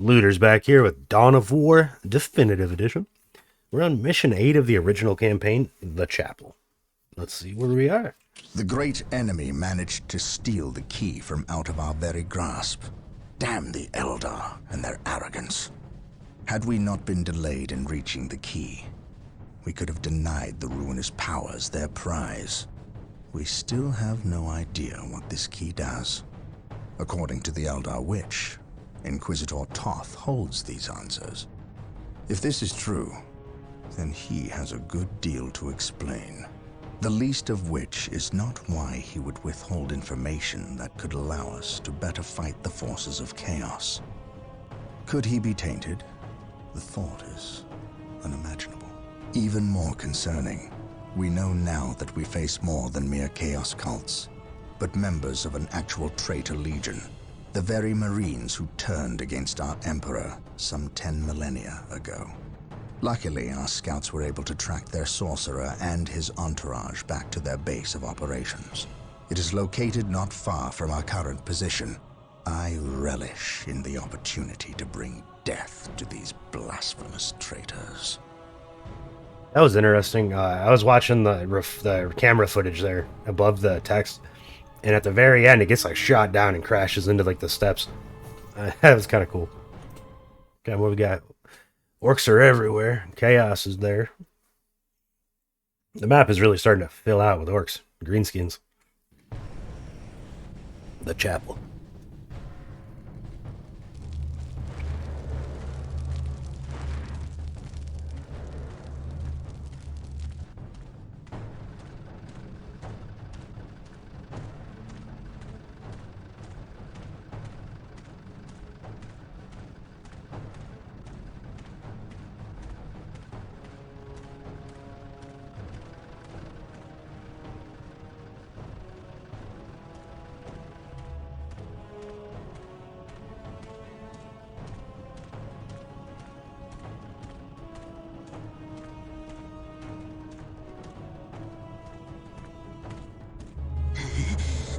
Looterz back here with Dawn of War Definitive Edition. We're on mission 8 of the original campaign, The Chapel. Let's see where we are. The great enemy managed to steal the key from out of our very grasp. Damn the Eldar and their arrogance. Had we not been delayed in reaching the key, we could have denied the ruinous powers their prize. We still have no idea what this key does. According to the Eldar Witch, Inquisitor Toth holds these answers. If this is true, then he has a good deal to explain. The least of which is not why he would withhold information that could allow us to better fight the forces of chaos. Could he be tainted? The thought is unimaginable. Even more concerning, we know now that we face more than mere chaos cults, but members of an actual traitor legion. The very Marines who turned against our Emperor some 10 millennia ago. Luckily, our scouts were able to track their sorcerer and his entourage back to their base of operations. It is located not far from our current position. I relish in the opportunity to bring death to these blasphemous traitors. That was interesting. I was watching the camera footage there above the text, and at the very end, it gets like shot down and crashes into like the steps. That was kind of cool. Okay, what we got? Orcs are everywhere. Chaos is there. The map is really starting to fill out with orcs. Greenskins. The chapel.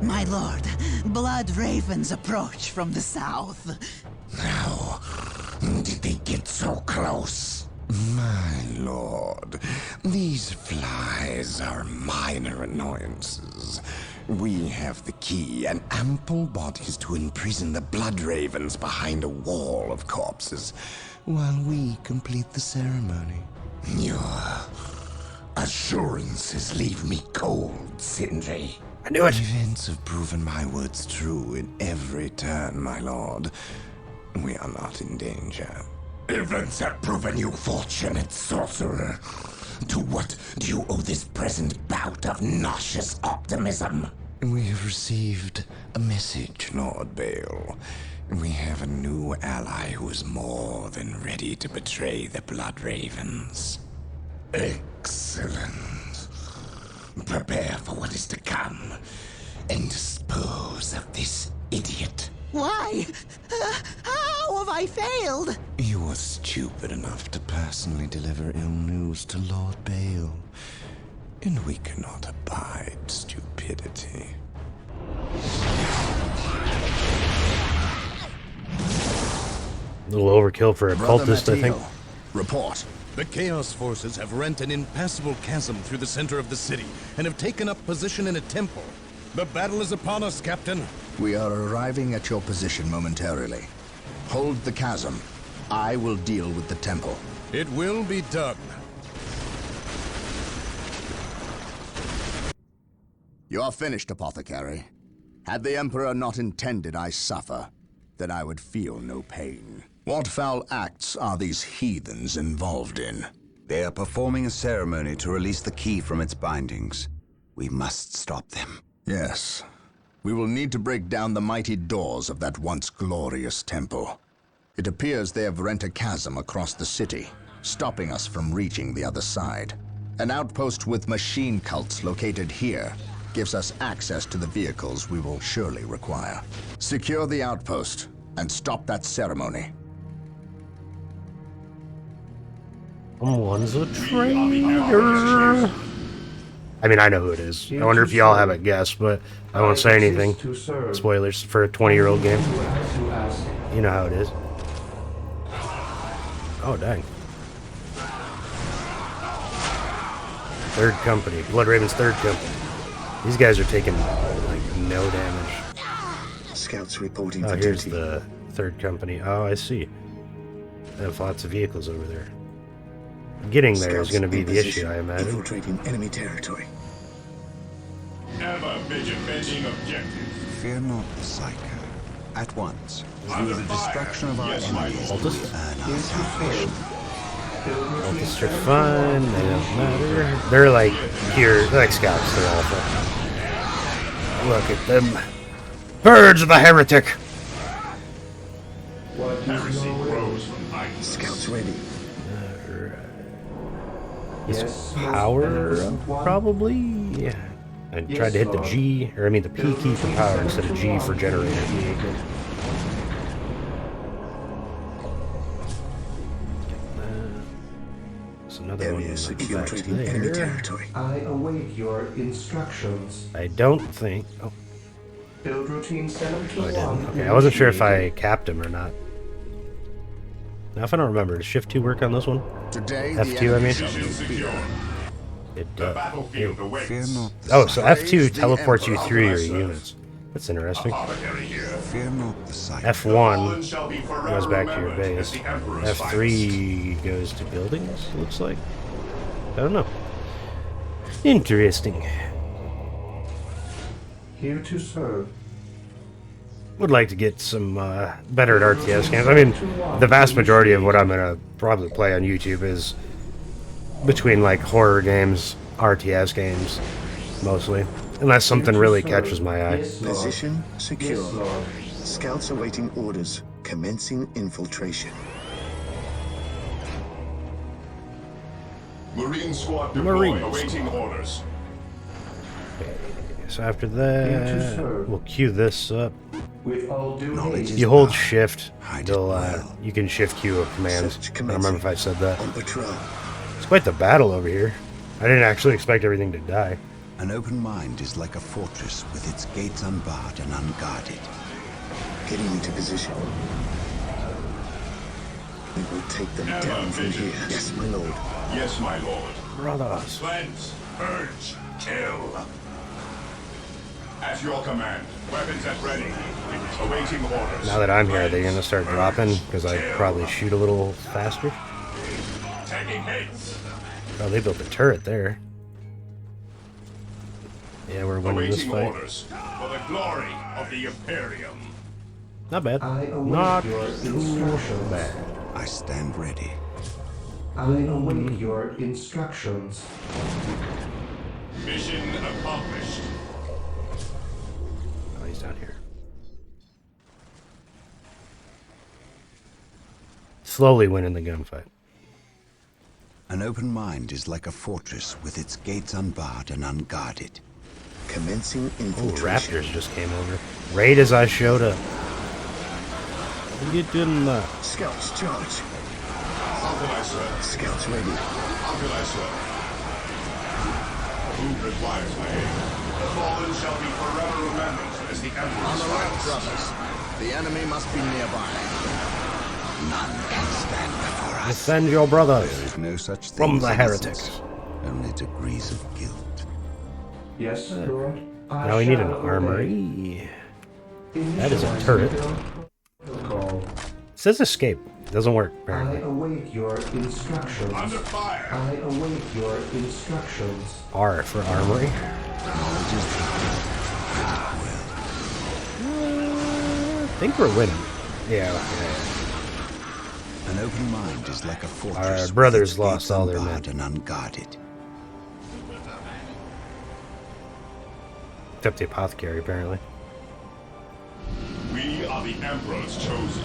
My lord, blood ravens approach from the south. How did they get so close? My lord, these flies are minor annoyances. We have the key and ample bodies to imprison the blood ravens behind a wall of corpses, while we complete the ceremony. Your assurances leave me cold, Sindri. I knew it. Events have proven my words true in every turn, my lord. We are not in danger. Events have proven you fortunate, sorcerer. To what do you owe this present bout of nauseous optimism? We have received a message, Lord Bale. We have a new ally who is more than ready to betray the Blood Ravens. Excellent. Prepare for what is to come, and dispose of this idiot. Why? How have I failed? You were stupid enough to personally deliver ill news to Lord Bale, and we cannot abide stupidity. A little overkill for a cultist, I think. Report. The Chaos Forces have rent an impassable chasm through the center of the city and have taken up position in a temple. The battle is upon us, Captain. We are arriving at your position momentarily. Hold the chasm. I will deal with the temple. It will be done. You are finished, Apothecary. Had the Emperor not intended I suffer, then I would feel no pain. What foul acts are these heathens involved in? They are performing a ceremony to release the key from its bindings. We must stop them. Yes. We will need to break down the mighty doors of that once glorious temple. It appears they have rent a chasm across the city, stopping us from reaching the other side. An outpost with machine cults located here gives us access to the vehicles we will surely require. Secure the outpost and stop that ceremony. Someone's a traitor. I mean, I know who it is. I wonder if y'all have a guess, but I won't say anything. Spoilers for a 20-year-old game. You know how it is. Oh, dang. Third company. Blood Raven's third company. These guys are taking, like, no damage. Scouts reporting Oh, for here's duty. the third company. Oh, I see. They have lots of vehicles over there. Getting there is Scouts going to be in the position, issue, I imagine. infiltrating enemy territory. Ever vigilating objective. Fear not the Psycho. At once, through the destruction of our enemies, we Cultists? earn our salvation. Cultists are fun. They don't matter. They're like here. They're like scouts. They're awful. Look at them. Birds of the heretic. Heresy grows from height. Scouts ready. His power up, probably. Yeah. I tried to hit the G, or I mean the P key for power instead of G for generator. There's another one Areas back infiltrating enemy there. territory. I await your instructions. I don't think. Oh, Build routine 7 to I 1. didn't. Okay, I wasn't sure if I capped him or not. Now, if I don't remember, does Shift 2 work on this one? Today, F2, I mean? Mission secure. It The does. battlefield Fear awaits. not the Oh, so Psycho. F2 the teleports you Emperor. through your units. That's interesting. Apothecary here. Fear not the Psycho. F1 Shall be forever goes back to your remembered as base. the Emperor's F3 goes to buildings, looks like. I don't know. Interesting. Here to serve. Would like to get some better at RTS games. I mean, the vast majority of what I'm gonna probably play on YouTube is between like horror games, RTS games, mostly, unless something really catches my eye. Yes, Lord. Position secure. Yes, Lord. Scouts awaiting orders. Commencing infiltration. Marine squad deploy, Marines. awaiting orders. So after Here to that, serve. we'll queue this up. With all due Knowledge haste. You hold Shift. Hide it They'll, well. you can Shift queue of commands. Search I don't remember if I commencing. said that. On patrol. It's quite the battle over here. I didn't actually expect everything to die. An open mind is like a fortress with its gates unbarred and unguarded. Getting into position. We will take them Never down from here. vigilant. Yes, my lord. Yes, my lord. Brothers. Cleanse, purge, kill. At your command. Weapons at ready. Awaiting orders. Now that I'm here, are they going to start dropping? Because I probably shoot a little faster. Taking hits. Oh, they built a turret there. Yeah, we're winning this Awaiting fight. orders. For the glory of the Imperium. Not bad. I await Not your too instructions. bad. I stand ready. I await your instructions. Mission accomplished. Oh, he's down here. Slowly winning the gunfight. An open mind is like a fortress with its gates unbarred and unguarded. Commencing Oh, infiltration. Raptors just came over. Right as I showed up. Get in the... Scouts charge. How can I serve? Scouts ready. How can I serve? Who requires my aid? The fallen shall be forever remembered as the Emperor's finest. brothers. The enemy must be nearby. None can stand before us. Defend your brothers There is no such thing from as the innocence, heretics. only degrees of guilt. Yes, Lord. I Now we need an shall obey. armory. That is a Initialize turret. protocol. It says escape. Doesn't work, I apparently. await your instructions. Under fire. I await your instructions. R for armory. Knowledge is I think we're winning. Yeah. An open mind is like a fortress. Our with brothers its lost gates all their unbarred men. and unguarded. Except the apothecary, apparently. We are the Emperor's chosen.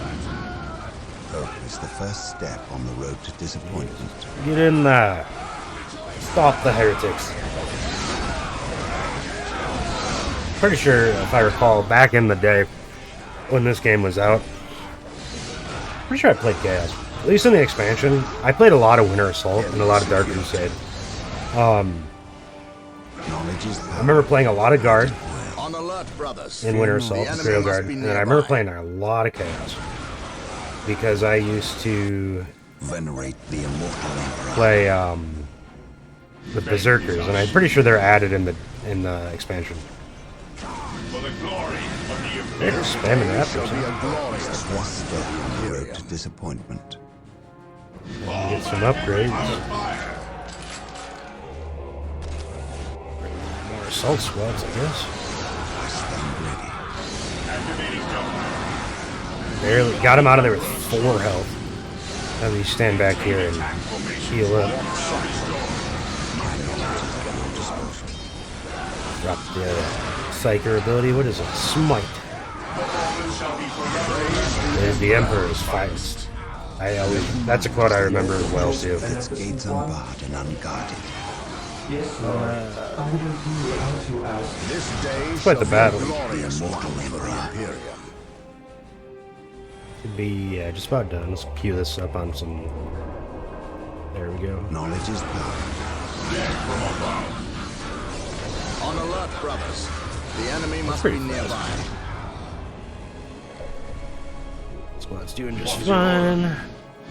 Hope is the first step on the road to disappointment. Get in there. Stop the heretics. Pretty sure, if I recall, back in the day, when this game was out, pretty sure I played Chaos. At least in the expansion. I played a lot of Winter Assault and a lot of Dark Crusade. Knowledge is I power. remember playing a lot of Guard On alert, brothers. in Winter The Assault, enemy Imperial must Guard, be and then I remember nearby. playing a lot of Chaos. Because I used to Venerate the immortal emperor. play with berserkers, and I'm pretty sure they're added in the expansion. For the glory of the They're just spamming raptors. Be a glorious one. Step on the road to disappointment. Get some upgrades. More assault squads, I guess. I stand ready. Barely got him out of there with 4 health. Now we stand back here and heal up. Drop the Psyker ability. What is it? Smite. There's the Emperor's finest. That's a quote I remember well too. Its gates unbarred and unguarded. Yes, Lord. I will do as you ask. This day Quite the shall battle. be a glorious The one immortal for the emperor. Imperium. Should be just about done. Let's queue this up on some. There we go. Knowledge is power. On alert, brothers. The enemy must pretty be nearby. Squad's doing just fine.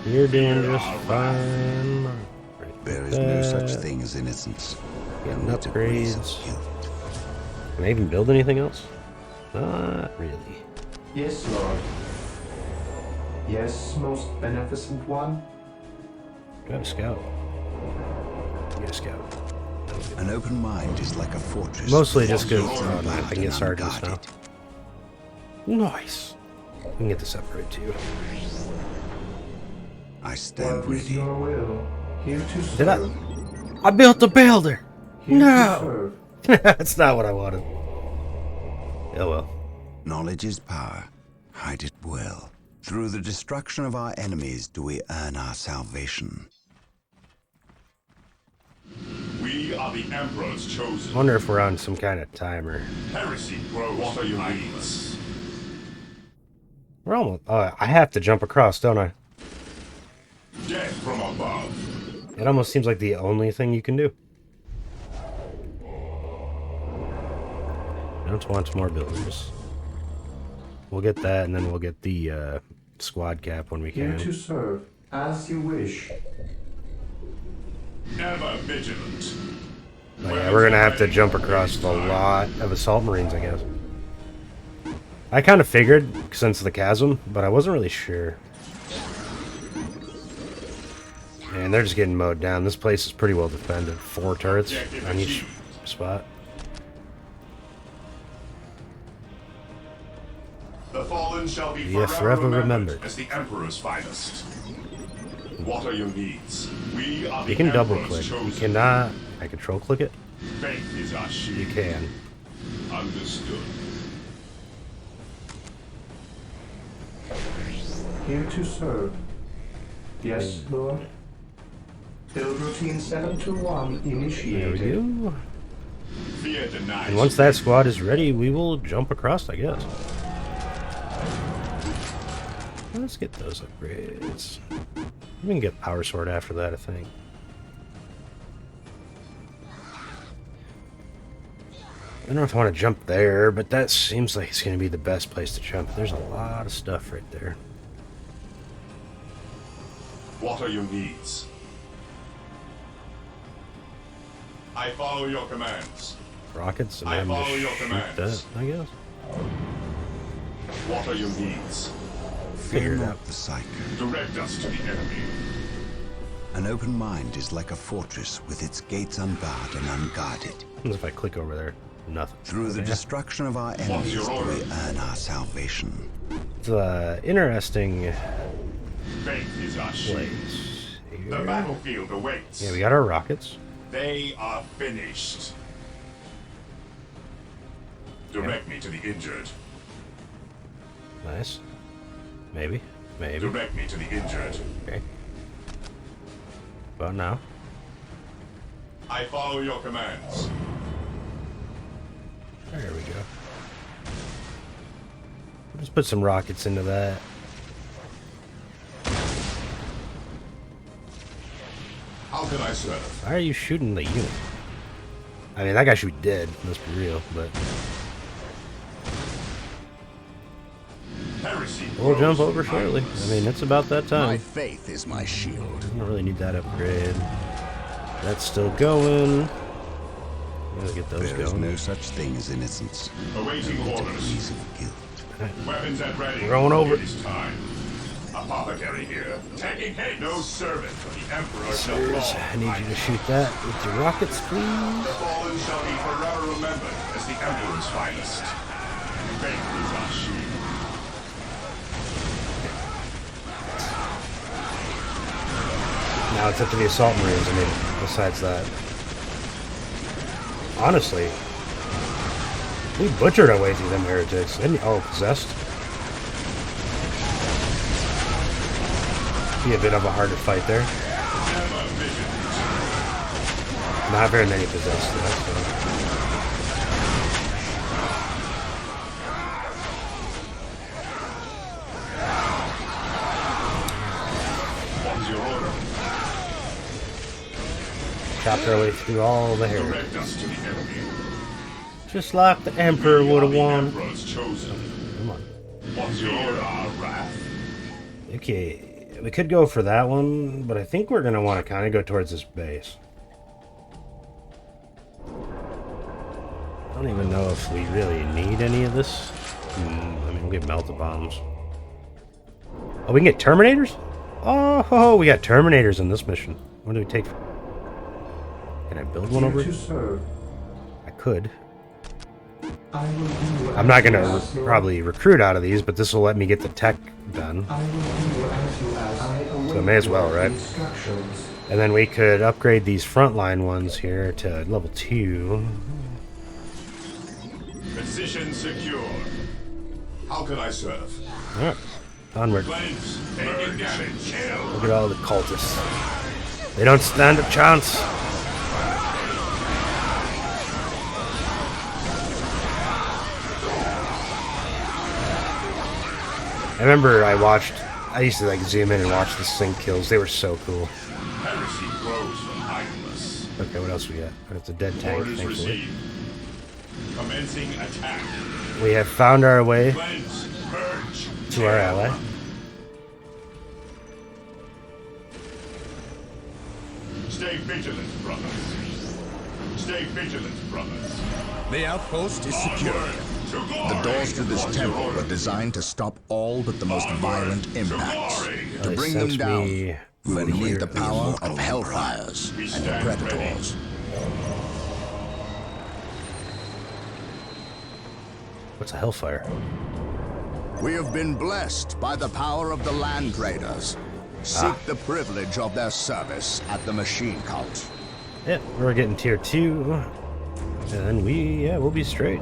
You're doing just fine. There is no such thing as innocence. Getting Only degrees of upgrades. guilt. Can I even build anything else? Not really. Yes, Lord. Yes, most beneficent one. Got a scout. Get a scout. An open mind is like a fortress. Mostly just because Unguarded I can get and sergeants now. unguarded. Nice. We can get this upgrade too. I stand What is ready. your will? Here to serve. Did I built the builder. Here No. to serve. That's not what I wanted. Oh well. Knowledge is power. Hide it well. Through the destruction of our enemies do we earn our salvation. We are the Emperor's chosen. I wonder if we're on some kind of timer. Heresy grows timeless. We're almost. I have to jump across, don't I? Death from above. It almost seems like the only thing you can do. I don't want more builders. We'll get that, and then we'll get the squad cap when we Here can. to serve. As you wish. Ever vigilant. But yeah, we're gonna have to jump across a lot of assault marines, I guess. I kind of figured since the chasm, but I wasn't really sure. And they're just getting mowed down. This place is pretty well defended. 4 turrets on each spot. The fallen shall be Yeah, forever, forever remembered remembered. as the Emperor's finest. What are your needs? We are the You can double Emperor's click. You chosen. cannot. I control click it. Faith is our shield. You can. Understood. Here to serve. Yes, Lord. Build routine 721 There we initiated. go. Fear denies. And once that squad is ready, we will jump across, I guess. Let's get those upgrades. We can get Power Sword after that, I think. I don't know if I want to jump there, but that seems like it's going to be the best place to jump. There's a lot of stuff right there. What are your needs? I follow your commands. Rockets, and I then follow just your shoot commands. that, I guess. What are your needs? Figure it Fear out. not the psyker. Direct us to the enemy. An open mind is like a fortress with its gates unbarred and unguarded. What if I click over there? Nothing. Through the Yeah. destruction of our enemies your do order? we earn our salvation. It's interesting Faith is our shield. place. The Here. battlefield awaits. Yeah, we got our rockets. They are finished. Direct me to the injured. Nice. Maybe. Maybe. Direct me to the injured. Okay. About now. I follow your commands. There we go. Let's put some rockets into that. How can I serve? Why are you shooting the unit? I mean, that guy should be dead. Let's be real, but Heresy We'll jump grows over from shortly. idleness. I mean, it's about that My time. faith is my shield. I don't really need that upgrade. That's still going. Gotta get those There is going. no such thing as innocence. Awaiting orders. Degrees of guilt. Weapons at ready. We're going over. It is time. Apothecary here. Taking hate. No servant of the Emperor shall Sirs, fall. I need you to shoot that with your rockets, The please. fallen shall be forever remembered as the Emperor's finest. Faith is our shield. Now it's up to the Assault Marines, I mean, besides that. Honestly, we butchered our way through them heretics. Oh, possessed? Be a bit of a harder fight there. Not very many possessed, though, so. What's your order? Chopped our way through all the heretics. Direct us to the enemy. Just like the Emperor would have The won. Emperor's chosen. Come on. What's your order? Our wrath. Okay, we could go for that one, but I think we're going to want to kind of go towards this base. I don't even know if we really need any of this. I mean, we'll get melted bombs. Oh, we can get Terminators? Oh, we got Terminators in this mission. What do we take? Can I build one over? To serve. I could. I will do I'm not going as to you probably recruit out of these, but this will let me get the tech done. I will do as you ask. I await So may as well, your right? Instructions. And then we could upgrade these frontline ones here to level 2. Position secure. How can I serve? Alright, onward. Flames. Taking damage. Kill. Look at all the cultists. They don't stand a chance. I remember I used to like zoom in and watch the sync kills. They were so cool. Heresy grows from idleness. Okay, what else we got? It's a dead tank, Orders thankfully. received. Commencing attack. We have found our way Flames. Purge. to our ally. Stay vigilant, brothers. Stay vigilant, brothers. The outpost is secure. The doors to this temple were designed to stop all but the most violent impacts. To They bring them sent down, me we will over need here. the power of hellfires and predators. What's a hellfire? We have been blessed by the power of the land raiders. Seek the privilege of their service at the machine cult. Yeah, we're getting tier 2. And then we'll be straight.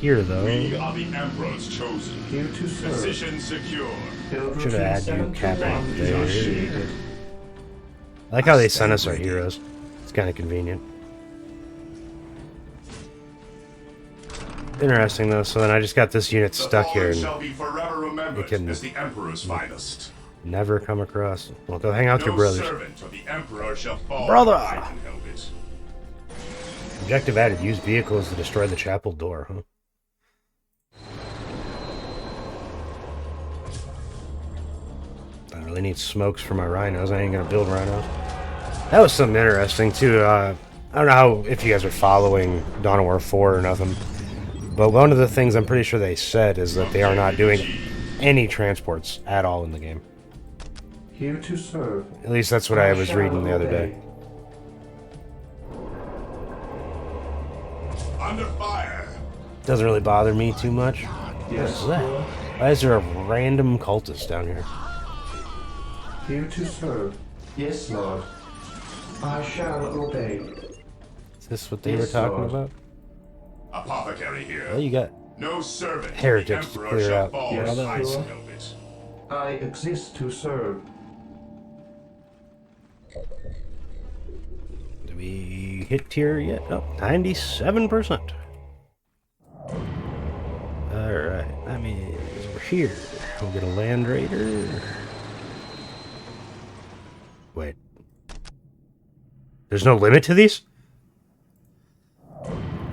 Here though. We are the Emperor's chosen. Here to serve. Position secure. Build Should have had you routine cap 721 right there. initiated. I like how they sent us our heroes. It's kind of convenient. Interesting though, so then I just got this unit The stuck here fallen and shall be forever remembered can- as the Emperor's finest. never come across. Well, go hang out with your No brothers. servant of the Emperor shall fall. Brother! I can help it. Objective added, use vehicles to destroy the chapel door, huh? I really need smokes for my rhinos. I ain't gonna build rhinos. That was something interesting too. I don't know how, if you guys are following Dawn of War 4 or nothing, but one of the things I'm pretty sure they said is that they are not doing any transports at all in the game. Here to serve. At least that's what I was reading the other day. Under fire. Doesn't really bother me too much. Yes, What is that? Lord. Why is there a random cultist down here? Here to serve. Yes, Lord. I shall obey. Is this what they were Yes, talking Lord. about? Apothecary here. Well, you got No servant heretics of to the Emperor clear shall out. fall. Yes, I Lord. can help it. I exist to serve. Did we hit tier yet? Oh, 97%. Alright, that means we're here. We'll get a land raider. Wait. There's no limit to these?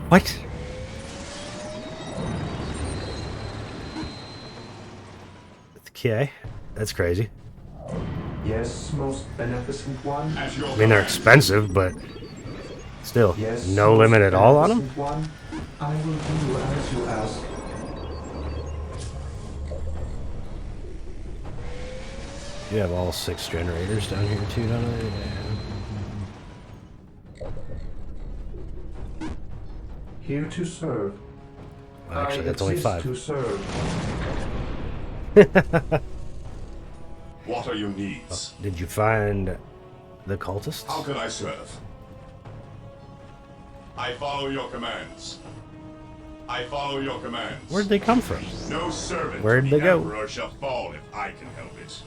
What? Okay, that's crazy. Yes, most beneficent one. At your I mean, they're command. expensive, but still, Yes, no most limit at all on them? beneficent one. I will do as you ask. You have all 6 generators down here too, don't they? Yeah. Here to serve. Well, actually, I that's only exist 5. to serve. What are your needs? Did you find the cultists? How can I serve? I follow your commands. I follow your commands. Where'd they come from? No servant Where'd of they the go? Emperor shall fall if I can help it.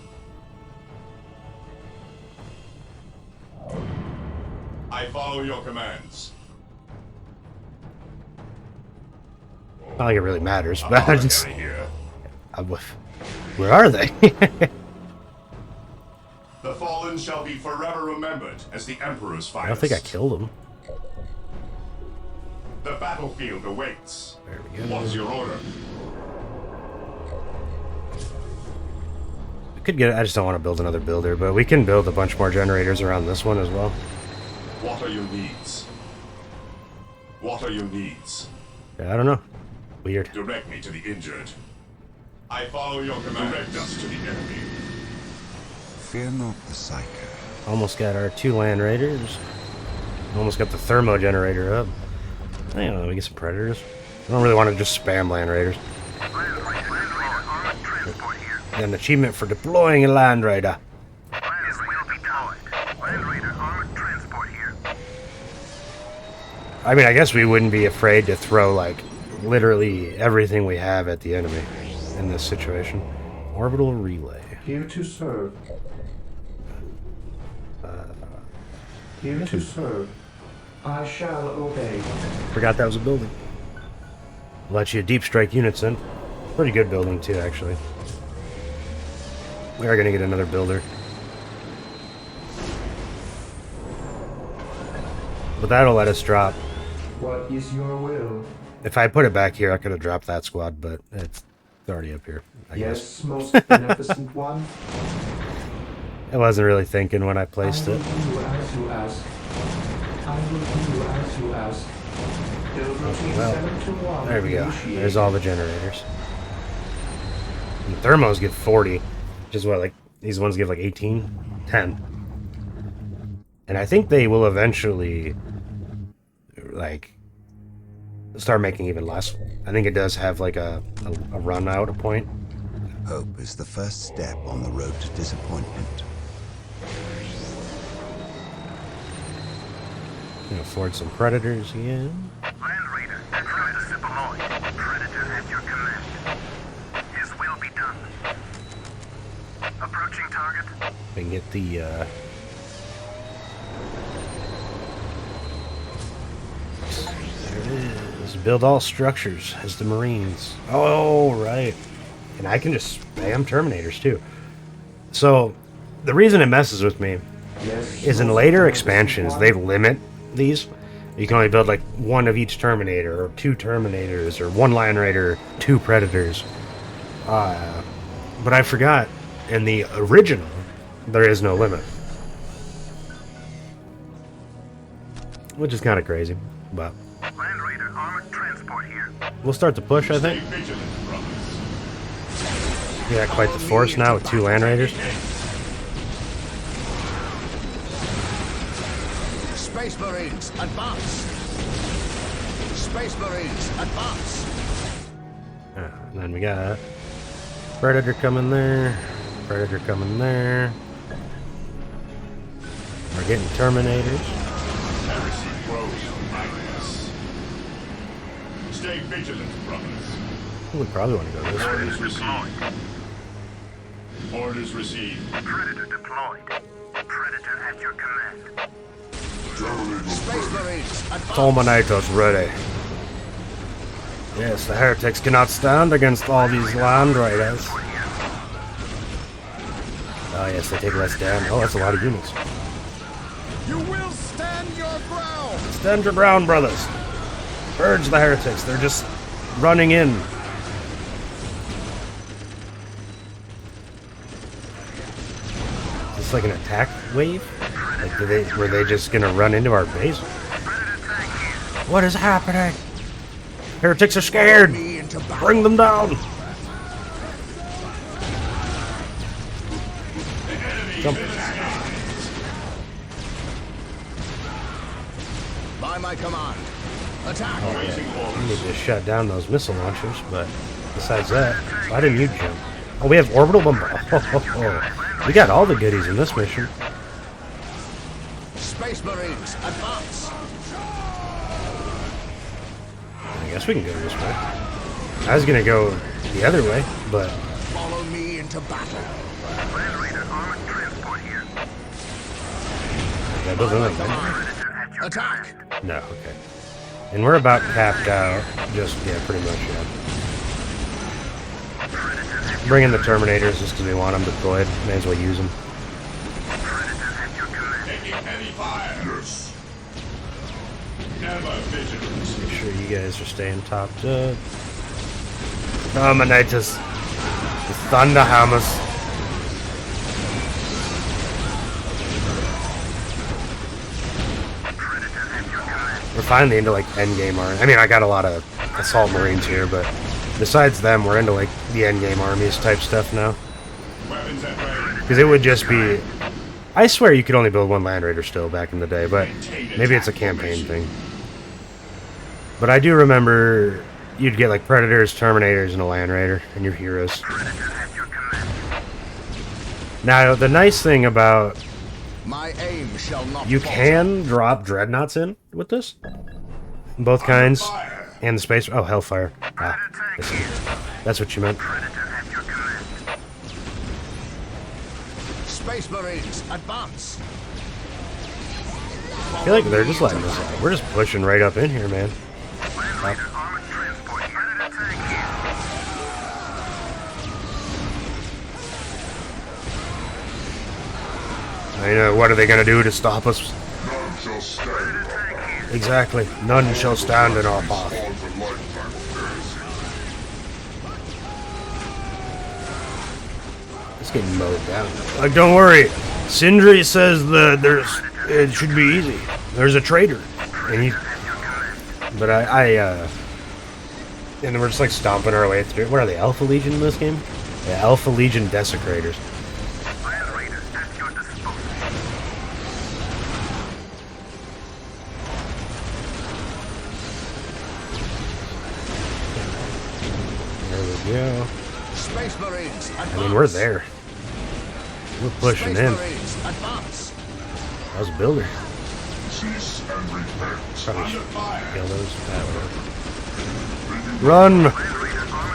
I follow your commands. Not like it really matters, I'm but I already just... here. Where are they? The fallen shall be forever remembered as the Emperor's I finest. don't think I killed them. The battlefield awaits. There we go. What is your order? We could get... I just don't want to build another builder, but we can build a bunch more generators around this one as well. What are your needs? What are your needs? Yeah, I don't know. Weird. Direct me to the injured. I follow your command. Direct us to the enemy. Fear not the Psyker. Almost got our 2 land raiders. Almost got the thermo generator up. I don't know, we get some predators. I don't really want to just spam land raiders. Got an achievement for deploying a land raider. I mean, I guess we wouldn't be afraid to throw, like, literally everything we have at the enemy in this situation. Orbital relay. Here to serve. Here to serve. I shall obey. Forgot that was a building. Let you deep strike units in. Pretty good building, too, actually. We are going to get another builder. But that'll let us drop. What is your will? If I put it back here, I could have dropped that squad, but it's already up here, I guess. Yes, most beneficent one. I wasn't really thinking when I I placed will it. do as you ask. I will do as you ask. Build routine Well, 7 to 1. There we go. Initiate. There's all the generators. And the thermos give 40, which is what, like, these ones give like 18? 10. And I think they will eventually, like, start making even less. I think it does have, like, a run out, a point. Hope is the first step on the road to disappointment. Can afford some predators again. Land Raider, try to sip along. Predator at your command. His will be done. Approaching target. We can get the, there it is. Build all structures as the Marines. Oh, right. And I can just spam Terminators, too. So, the reason it messes with me Yes, is in most later beneficent expansions, one. they limit these. You can only build like 1 of each Terminator, or 2 Terminators, or 1 Land Raider, 2 Predators. But I forgot, in the original, there is no limit. Which is kind of crazy, but Land Raider armored transport here. we'll start the push, I Stay think. vigilant, brothers. We got quite the force now with 2 Land Raiders. Space Marines, advance! Space Marines, advance! And then we got Predator coming there, Predator coming there. We're getting Terminators. Heresy grows from madness. Stay vigilant, brothers. We probably want to go this way. Orders received. Orders received. Predator deployed. Predator at your command. Space Marines, advance! Fulminators ready. Yes, the heretics cannot stand against all these land raiders. Oh yes, they take less damage. Oh, that's a lot of units. You will stand your ground! Stand your ground, brothers. Purge the heretics. They're just running in. It's like an attack wave. Like, were they just gonna run into our base? What is happening? Heretics are scared. Bring them down. Jump. By my command, attack! Oh, yeah. We need to shut down those missile launchers, but besides that, why didn't you jump? Oh, we have orbital bombard. Oh, we got all the goodies in this mission. Space Marines, advance! I guess we can go this way. I was gonna go the other way, but Follow me into battle. Land Raider armored transport here. that doesn't look like Attack! no, okay. And we're about capped out. Just yeah, pretty much yeah. Bring in the Terminators just because we want them deployed. May as well use them. Taking heavy fire. Yes. Never vigilant. Make sure you guys are staying topped up. Terminators. The Thunderhammers. We're finally into like endgame army. I mean, I got a lot of assault marines here, but besides them, we're into like the endgame armies type stuff now. Weapons at ready. Because it would just be. I swear you could only build one Land Raider still back in the day, but maybe it's a campaign thing. But I do remember you'd get like Predators, Terminators, and a Land Raider, and your heroes. Now, the nice thing about My aim shall not you falter. can drop Dreadnoughts in with this. Both kinds. Fire. And the space. Oh, Hellfire. Ah, I see. That's what you meant. Space Marines, advance! I feel like they're just letting us. We're just pushing right up in here, man. I know. What are they gonna do to stop us? None shall stand. Exactly. None shall stand in our path. All for lifetime of It's getting mowed down. Like, don't worry. Sindri says that it should be easy. There's a traitor, and he. But and we're just like stomping our way through. What are they? Alpha Legion in this game? Yeah, Alpha Legion Desecrators. There we go. Space Marines, advance! I mean, we're there. We're pushing Space in. Marines, advance! I was a builder. cease and repent. Probably Under should fire. kill those. Run!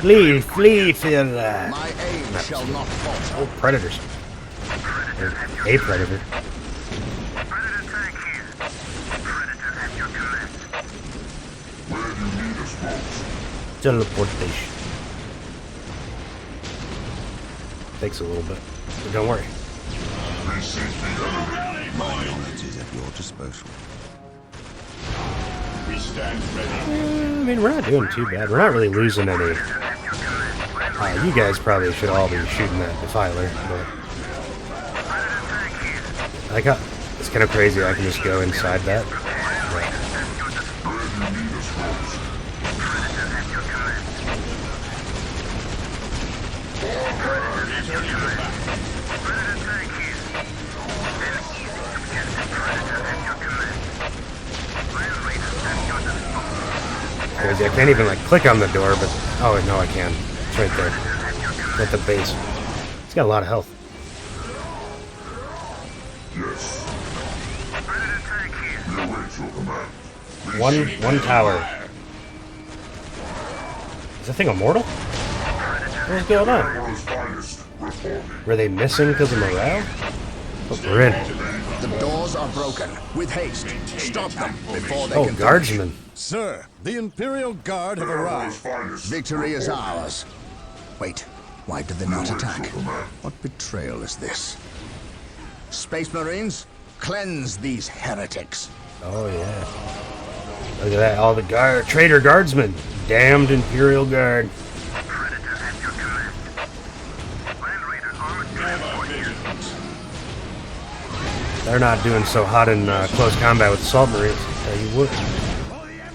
Flee! Flee, fear that! My aim shall not falter. Oh, predators. Or a predator. Where do you need us most? Teleportation. Takes a little bit, but don't worry. We seek the enemy. My knowledge is at your disposal. We stand ready. I mean, we're not doing too bad. We're not really losing any. You guys probably should all be shooting that defiler, but I got. It's kind of crazy. I can just go inside that. Crazy. I can't even like click on the door, but oh no, I can. It's right there at the base. It's got a lot of health. Yes. We await your command. One tower. Is that thing immortal? What's going on? World's finest reporting. Were they missing because of morale? But we're in. The doors are broken. With haste, stop them before they Oh, can guardsmen. Sir, the Imperial Guard have World's arrived. finest. Victory is ours. Wait, why did they not Await attack? your command. What betrayal is this? Space Marines, cleanse these heretics. Oh yeah. Look at that. All the traitor guardsmen. Damned Imperial Guard. Never vigilant. they're not doing so hot in close combat with assault marines. You would.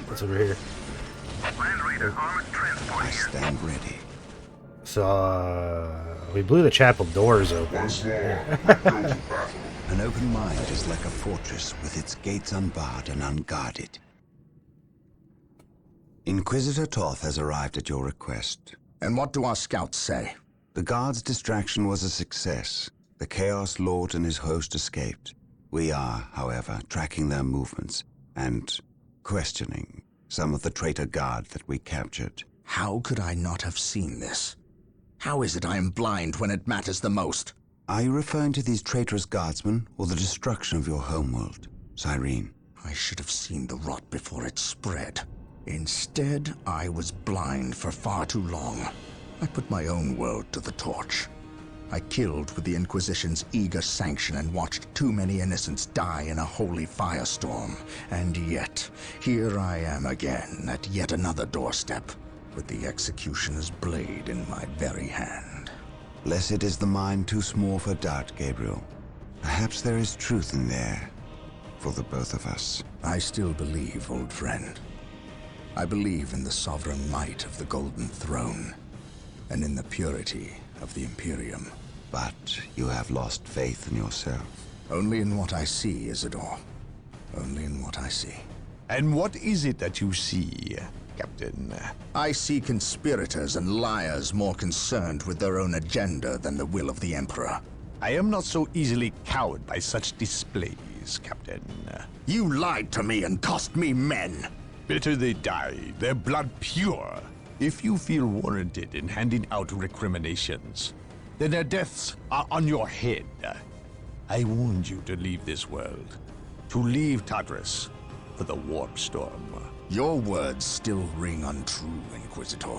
That's over here. Land Raider armored transport I here. stand ready. So we blew the chapel doors open. An open mind is like a fortress with its gates unbarred and unguarded. Inquisitor Toth has arrived at your request. And what do our scouts say? The guard's distraction was a success. The Chaos Lord and his host escaped. We are, however, tracking their movements and questioning some of the traitor guard that we captured. How could I not have seen this? How is it I am blind when it matters the most? Are you referring to these traitorous guardsmen or the destruction of your homeworld, Cyrene? I should have seen the rot before it spread. Instead, I was blind for far too long. I put my own world to the torch. I killed with the Inquisition's eager sanction and watched too many innocents die in a holy firestorm. And yet, here I am again at yet another doorstep, with the executioner's blade in my very hand. Blessed is the mind too small for doubt, Gabriel. Perhaps there is truth in there, for the both of us. I still believe, old friend. I believe in the sovereign might of the Golden Throne, and in the purity of the Imperium. But you have lost faith in yourself. Only in what I see, Isidore. Only in what I see. And what is it that you see, Captain? I see conspirators and liars more concerned with their own agenda than the will of the Emperor. I am not so easily cowed by such displays, Captain. You lied to me and cost me men. Better they die, their blood pure. If you feel warranted in handing out recriminations, then their deaths are on your head. I warned you to leave this world, to leave Tartarus for the warp storm. Your words still ring untrue, Inquisitor.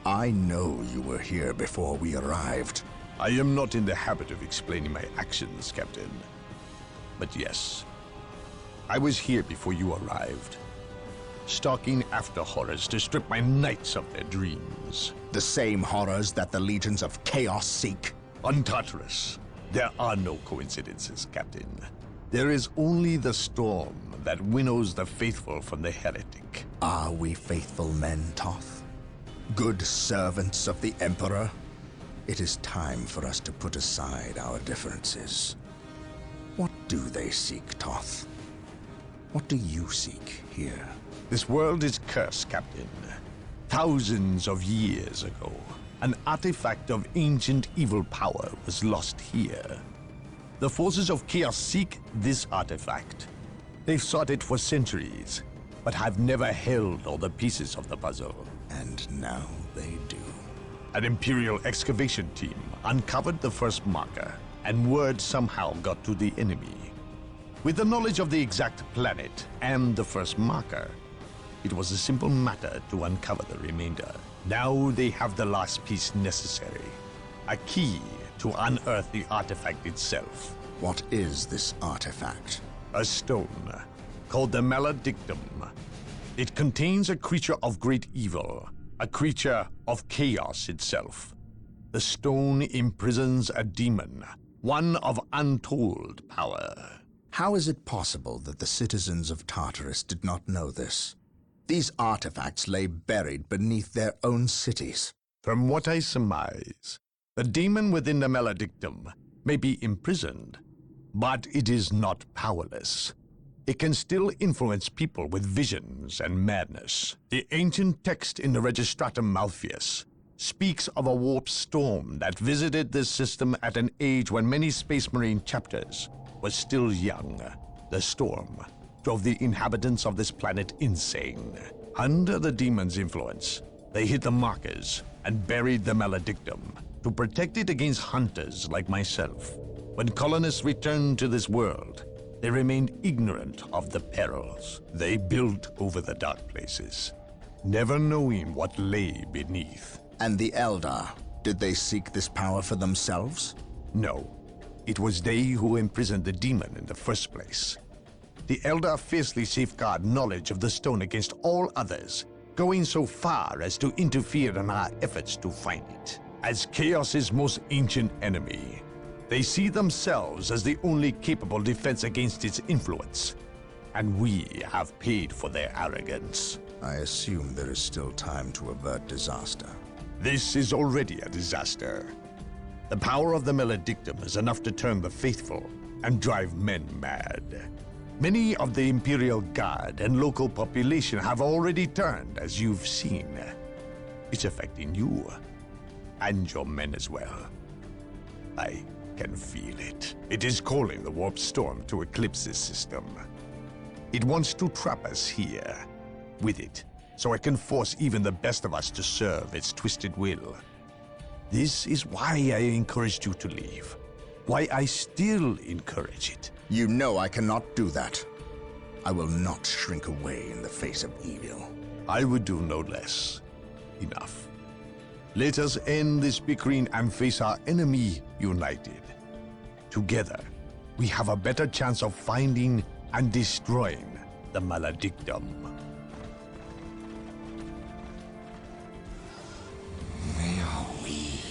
I know you were here before we arrived. I am not in the habit of explaining my actions, Captain. But yes, I was here before you arrived, stalking after horrors to strip my knights of their dreams. The same horrors that the legions of chaos seek. On Tartarus, there are no coincidences, Captain. There is only the storm that winnows the faithful from the heretic. Are we faithful men, Toth? Good servants of the Emperor? It is time for us to put aside our differences. What do they seek, Toth? What do you seek here? This world is cursed, Captain. Thousands of years ago, an artifact of ancient evil power was lost here. The forces of chaos seek this artifact. They've sought it for centuries, but have never held all the pieces of the puzzle. And now they do. An Imperial excavation team uncovered the first marker, and word somehow got to the enemy. With the knowledge of the exact planet and the first marker, it was a simple matter to uncover the remainder. Now they have the last piece necessary. A key to unearth the artifact itself. What is this artifact? A stone called the Maledictum. It contains a creature of great evil, a creature of chaos itself. The stone imprisons a demon, one of untold power. How is it possible that the citizens of Tartarus did not know this? These artifacts lay buried beneath their own cities. From what I surmise, the demon within the Maledictum may be imprisoned, but it is not powerless. It can still influence people with visions and madness. The ancient text in the Registratum Malpheus speaks of a warp storm that visited this system at an age when many Space Marine chapters were still young. The storm drove the inhabitants of this planet insane. Under the demon's influence, they hit the markers and buried the Maledictum to protect it against hunters like myself. When colonists returned to this world, they remained ignorant of the perils. They built over the dark places, never knowing what lay beneath. And the Eldar, did they seek this power for themselves? No, it was they who imprisoned the demon in the first place. The Eldar fiercely safeguard knowledge of the stone against all others, going so far as to interfere in our efforts to find it. As Chaos's most ancient enemy, They see themselves as the only capable defense against its influence. And we have paid for their arrogance. I assume there is still time to avert disaster. This is already a disaster. The power of the Maledictum is enough to turn the faithful and drive men mad. Many of the Imperial Guard and local population have already turned, as you've seen. It's affecting you, and your men as well. I can feel it. It is calling the warp storm to eclipse this system. It wants to trap us here, with it, so it can force even the best of us to serve its twisted will. This is why I encouraged you to leave. Why I still encourage it. You know I cannot do that. I will not shrink away in the face of evil. I would do no less. Enough. Let us end this bickering and face our enemy united. Together, we have a better chance of finding and destroying the Maledictum. They are weak,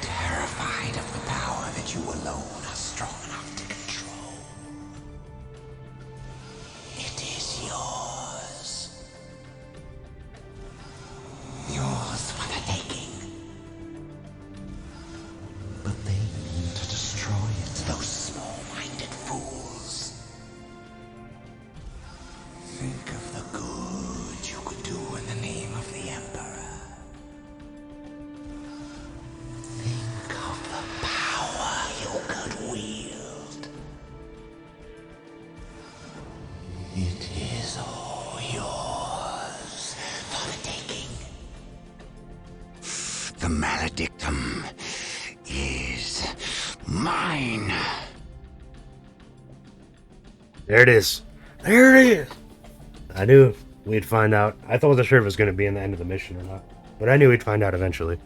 terrified of the power that you alone are strong enough to control. It is yours. Yours for the taking. But they mean to destroy it, those small-minded fools. Think of the good you could do in the name of the Emperor. Think of the power you could wield. It is all yours for the taking. The Maledictum is mine. There it is. There it is. I knew we'd find out. I wasn't sure if it was going to be in the end of the mission or not, but I knew we'd find out eventually.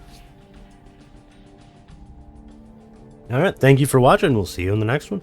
Alright, thank you for watching. We'll see you in the next one.